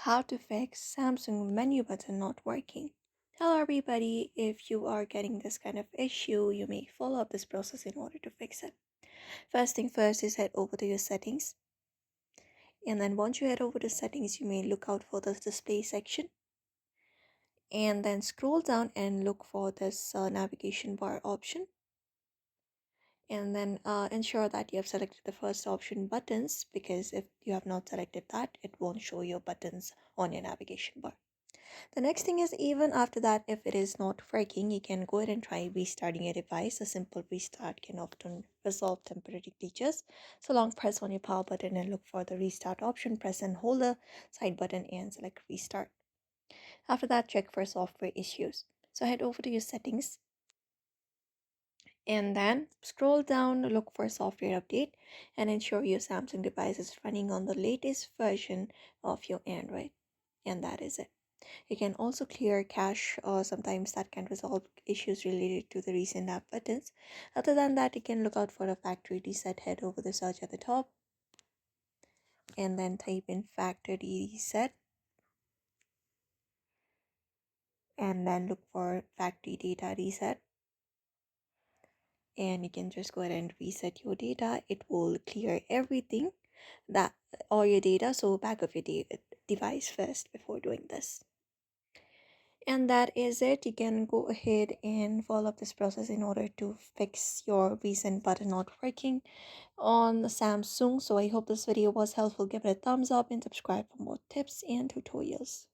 How to fix Samsung menu button not working. Hello everybody, if you are getting this kind of issue, you may follow up this process in order to fix it. First thing first is head over to your settings, and then once you head over to settings, you may look out for the display section, and then scroll down and look for this navigation bar option, and then ensure that you have selected the first option, buttons, because if you have not selected that, it won't show your buttons on your navigation bar. The next thing is, even after that, if it is not working, you can go ahead and try restarting your device. A simple restart can often resolve temporary glitches. So long press on your power button and look for the restart option. Press and hold the side button and select restart. After that, check for software issues. So head over to your settings and then scroll down, look for software update, and ensure your Samsung device is running on the latest version of your Android. And that is it. You can also clear cache, or sometimes that can resolve issues related to the recent app buttons. Other than that, you can look out for a factory reset. Head over the search at the top and then type in factory reset and then look for factory data reset. And you can just go ahead and reset your data. It will clear everything, that all your data, so back up your device first before doing this. And that is it. You can go ahead and follow up this process in order to fix your recent button not working on the Samsung. So I hope this video was helpful. Give it a thumbs up and subscribe for more tips and tutorials.